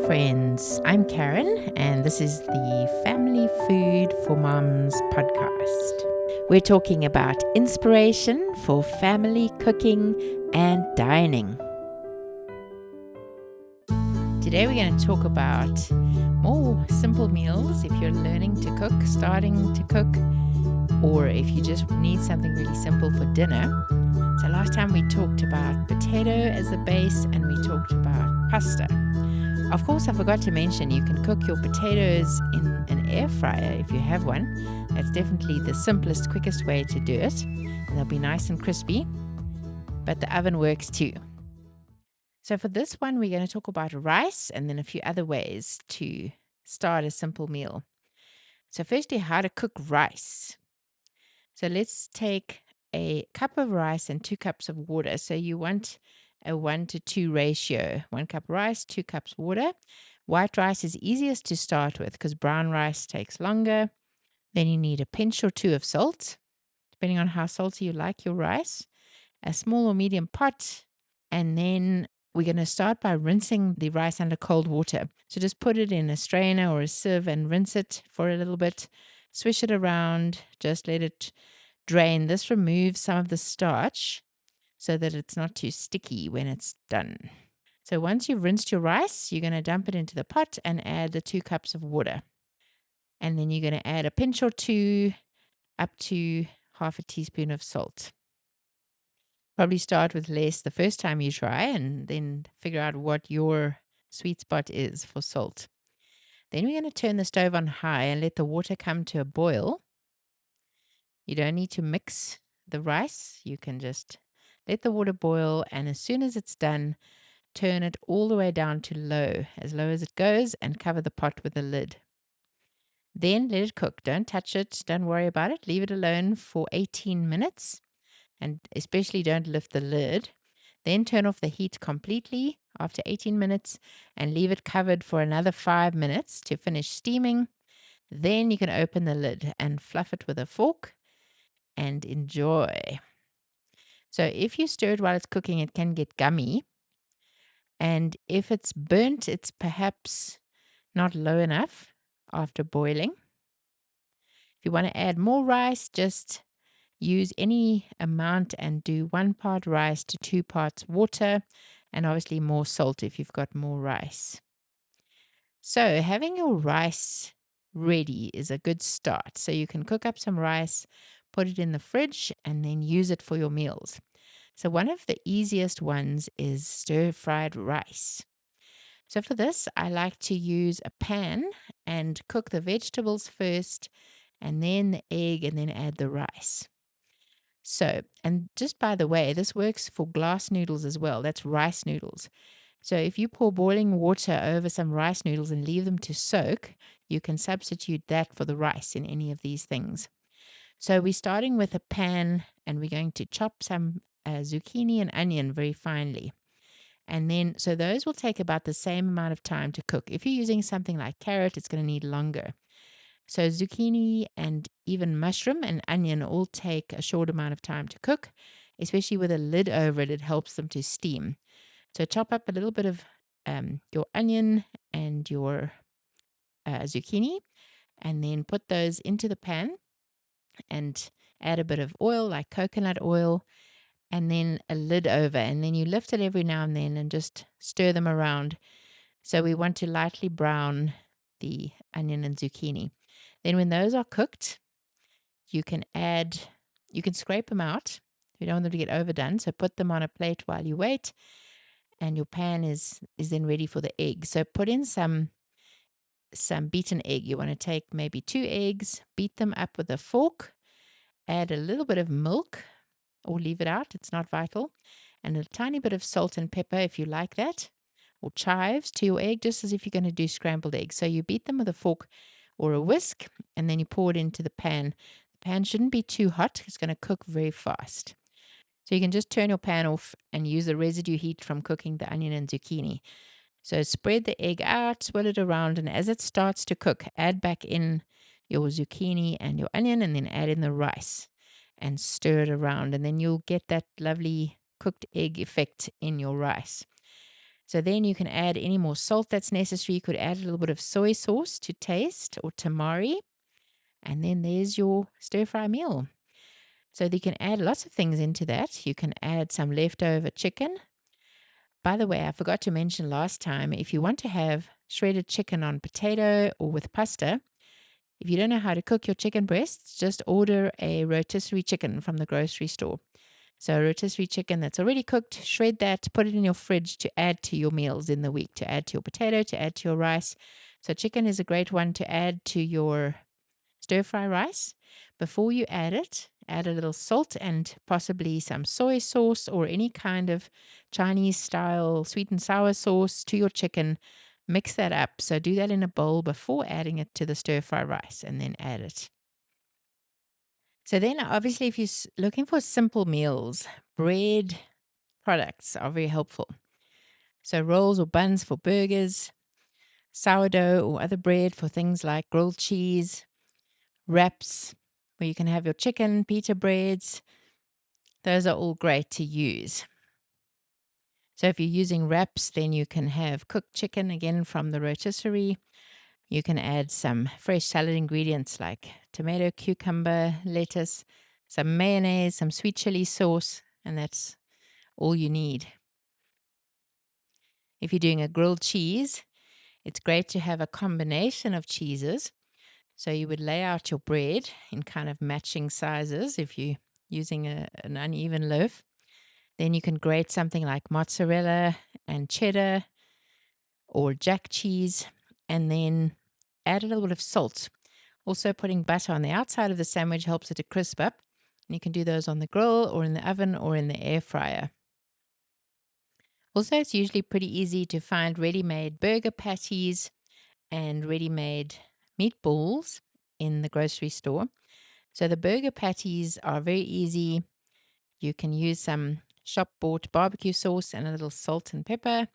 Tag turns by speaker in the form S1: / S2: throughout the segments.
S1: friends. I'm Karen, and this is the Family Food for Moms podcast. We're talking about inspiration for family cooking and dining. Today, we're going to talk about more simple meals if you're learning to cook, starting to cook, or if you just need something really simple for dinner. So, last time we talked about potato as a base, and we talked about pasta. Of course, I forgot to mention you can cook your potatoes in an air fryer if you have one. That's definitely the simplest, quickest way to do it. And they'll be nice and crispy, but the oven works too. So for this one, we're going to talk about rice and then a few other ways to start a simple meal. So firstly, how to cook rice. So let's take a cup of rice and 2 cups of water. So you want a 1-to-2 ratio. 1 cup rice, 2 cups water. White rice is easiest to start with because brown rice takes longer. Then you need a pinch or 2 of salt, depending on how salty you like your rice. A small or medium pot. And then we're going to start by rinsing the rice under cold water. So just put it in a strainer or a sieve and rinse it for a little bit. Swish it around. Just let it drain. This removes some of the starch so that it's not too sticky when it's done. So once you've rinsed your rice, you're going to dump it into the pot and add the 2 cups of water. And then you're going to add a pinch or 2 up to half a teaspoon of salt. Probably start with less the first time you try and then figure out what your sweet spot is for salt. Then we're going to turn the stove on high and let the water come to a boil. You don't need to mix the rice. You can just let the water boil, and as soon as it's done, turn it all the way down to low as it goes, and cover the pot with a lid. Then let it cook. Don't touch it. Don't worry about it. Leave it alone for 18 minutes, and especially don't lift the lid. Then turn off the heat completely after 18 minutes and leave it covered for another 5 minutes to finish steaming. Then you can open the lid and fluff it with a fork and enjoy. So if you stir it while it's cooking, it can get gummy. And if it's burnt, it's perhaps not low enough after boiling. If you want to add more rice, just use any amount and do 1 part rice to 2 parts water, and obviously more salt if you've got more rice. So having your rice ready is a good start. So you can cook up some rice, put it in the fridge, and then use it for your meals. So one of the easiest ones is stir-fried rice. So for this, I like to use a pan and cook the vegetables first, and then the egg, and then add the rice. So, and just by the way, this works for glass noodles as well. That's rice noodles. So if you pour boiling water over some rice noodles and leave them to soak, you can substitute that for the rice in any of these things. So we're starting with a pan, and we're going to chop some zucchini and onion very finely. And then, so those will take about the same amount of time to cook. If you're using something like carrot, it's going to need longer. So zucchini and even mushroom and onion all take a short amount of time to cook, especially with a lid over it. It helps them to steam. So chop up a little bit of your onion and your zucchini, and then put those into the pan and add a bit of oil, like coconut oil, and then a lid over. And then you lift it every now and then and just stir them around. So we want to lightly brown the onion and zucchini. Then when those are cooked, you can scrape them out. You don't want them to get overdone. So put them on a plate while you wait. And your pan is then ready for the egg. So put in some beaten egg. You want to take maybe 2 eggs, beat them up with a fork, add a little bit of milk, or leave it out. It's not vital. And a tiny bit of salt and pepper if you like that, or chives to your egg, just as if you're going to do scrambled eggs. So you beat them with a fork or a whisk, and then you pour it into the pan. The pan shouldn't be too hot. It's going to cook very fast. So you can just turn your pan off and use the residue heat from cooking the onion and zucchini. So spread the egg out, swirl it around, and as it starts to cook, add back in your zucchini and your onion, and then add in the rice and stir it around. And then you'll get that lovely cooked egg effect in your rice. So then you can add any more salt that's necessary. You could add a little bit of soy sauce to taste or tamari. And then there's your stir fry meal. So you can add lots of things into that. You can add some leftover chicken. By the way, I forgot to mention last time, if you want to have shredded chicken on potato or with pasta, if you don't know how to cook your chicken breasts, just order a rotisserie chicken from the grocery store. So, a rotisserie chicken that's already cooked, shred that, put it in your fridge to add to your meals in the week, to add to your potato, to add to your rice. So, chicken is a great one to add to your stir fry rice. Before you add it, add a little salt and possibly some soy sauce or any kind of Chinese style sweet and sour sauce to your chicken. Mix that up. So do that in a bowl before adding it to the stir fry rice and then add it. So then, obviously, if you're looking for simple meals, bread products are very helpful. So rolls or buns for burgers, sourdough or other bread for things like grilled cheese, wraps where you can have your chicken, pita breads. Those are all great to use. So if you're using wraps, then you can have cooked chicken again from the rotisserie. You can add some fresh salad ingredients like tomato, cucumber, lettuce, some mayonnaise, some sweet chili sauce, and that's all you need. If you're doing a grilled cheese, it's great to have a combination of cheeses. So you would lay out your bread in kind of matching sizes if you're using an uneven loaf. Then you can grate something like mozzarella and cheddar or jack cheese, and then add a little bit of salt. Also, putting butter on the outside of the sandwich helps it to crisp up. And you can do those on the grill or in the oven or in the air fryer. Also, it's usually pretty easy to find ready-made burger patties and ready-made meatballs in the grocery store. So the burger patties are very easy. You can use some shop-bought barbecue sauce and a little salt and pepper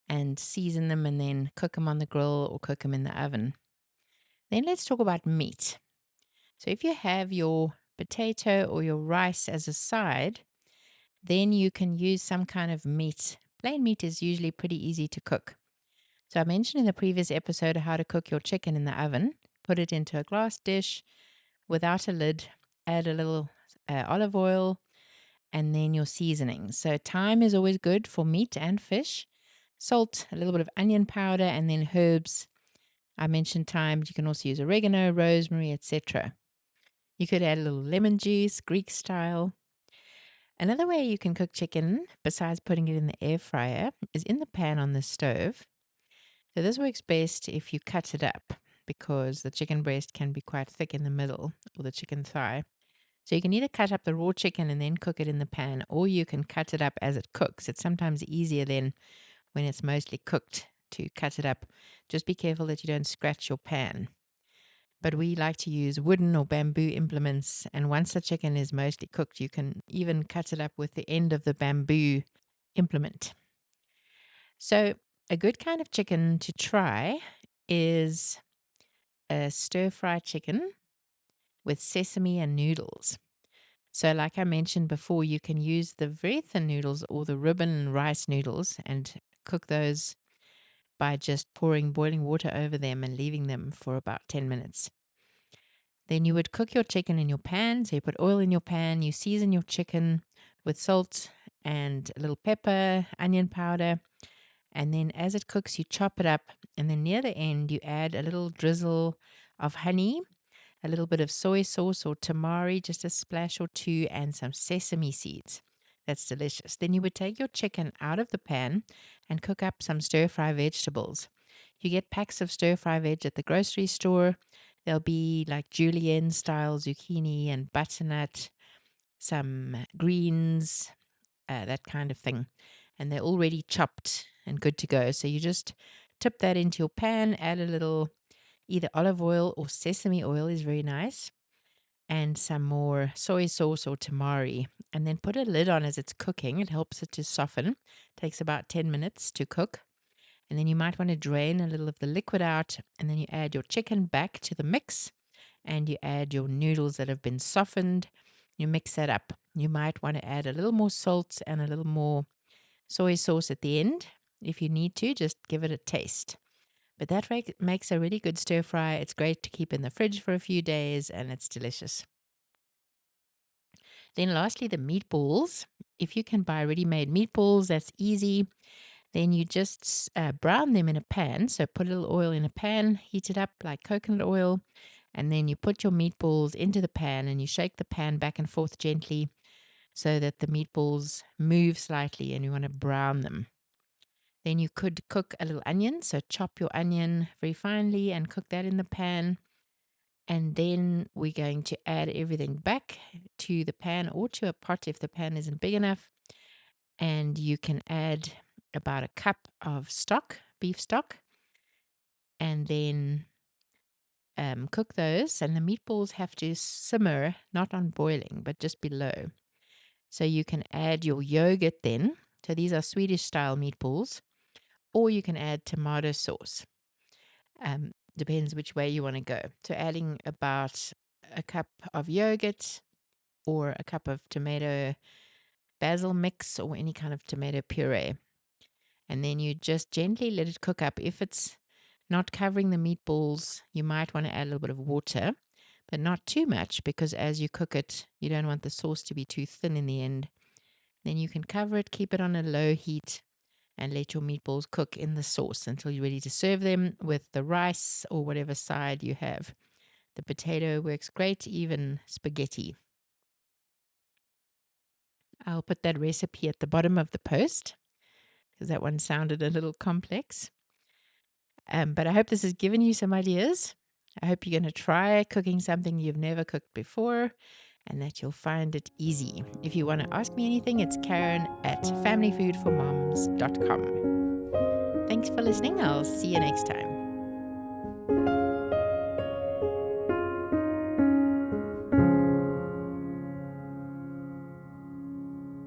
S1: and season them and then cook them on the grill or cook them in the oven. Then let's talk about meat. So if you have your potato or your rice as a side, then you can use some kind of meat. Plain meat is usually pretty easy to cook. So I mentioned in the previous episode how to cook your chicken in the oven. Put it into a glass dish without a lid. Add a little olive oil and then your seasonings. So thyme is always good for meat and fish. Salt, a little bit of onion powder, and then herbs. I mentioned thyme. You can also use oregano, rosemary, etc. You could add a little lemon juice, Greek style. Another way you can cook chicken, besides putting it in the air fryer, is in the pan on the stove. So this works best if you cut it up because the chicken breast can be quite thick in the middle, or the chicken thigh. So you can either cut up the raw chicken and then cook it in the pan, or you can cut it up as it cooks. It's sometimes easier then when it's mostly cooked to cut it up. Just be careful that you don't scratch your pan. But we like to use wooden or bamboo implements, and once the chicken is mostly cooked, you can even cut it up with the end of the bamboo implement. So a good kind of chicken to try is a stir-fry chicken with sesame and noodles. So like I mentioned before, you can use the very thin noodles or the ribbon rice noodles and cook those by just pouring boiling water over them and leaving them for about 10 minutes. Then you would cook your chicken in your pan. So you put oil in your pan, you season your chicken with salt and a little pepper, onion powder. And then as it cooks, you chop it up. And then near the end, you add a little drizzle of honey, a little bit of soy sauce or tamari, just a splash or two, and some sesame seeds. That's delicious. Then you would take your chicken out of the pan and cook up some stir-fry vegetables. You get packs of stir-fry veg at the grocery store. There'll be like julienne style zucchini and butternut, some greens, that kind of thing. And they're already chopped and good to go. So you just tip that into your pan, add a little either olive oil or sesame oil is very nice, and some more soy sauce or tamari. And then put a lid on as it's cooking. It helps it to soften. Takes about 10 minutes to cook. And then you might want to drain a little of the liquid out, and then you add your chicken back to the mix, and you add your noodles that have been softened. You mix that up. You might want to add a little more salt and a little more soy sauce at the end. If you need to, just give it a taste. But that makes a really good stir fry. It's great to keep in the fridge for a few days, and it's delicious. Then lastly, the meatballs. If you can buy ready-made meatballs, that's easy. Then you just brown them in a pan. So put a little oil in a pan, heat it up like coconut oil, and then you put your meatballs into the pan and you shake the pan back and forth gently so that the meatballs move slightly, and you want to brown them. Then you could cook a little onion. So chop your onion very finely and cook that in the pan. And then we're going to add everything back to the pan or to a pot if the pan isn't big enough. And you can add about a cup of stock, beef stock, and then cook those. And the meatballs have to simmer, not on boiling, but just below. So you can add your yogurt then. So these are Swedish style meatballs, or you can add tomato sauce. Depends which way you want to go. So adding about a cup of yogurt or a cup of tomato basil mix or any kind of tomato puree. And then you just gently let it cook up. If it's not covering the meatballs, you might want to add a little bit of water, but not too much, because as you cook it, you don't want the sauce to be too thin in the end. Then you can cover it, keep it on a low heat, and let your meatballs cook in the sauce until you're ready to serve them with the rice or whatever side you have. The potato works great, even spaghetti. I'll put that recipe at the bottom of the post because that one sounded a little complex. But I hope this has given you some ideas. I hope you're going to try cooking something you've never cooked before and that you'll find it easy. If you want to ask me anything, it's Karen at familyfoodformoms.com. Thanks for listening. I'll see you next time.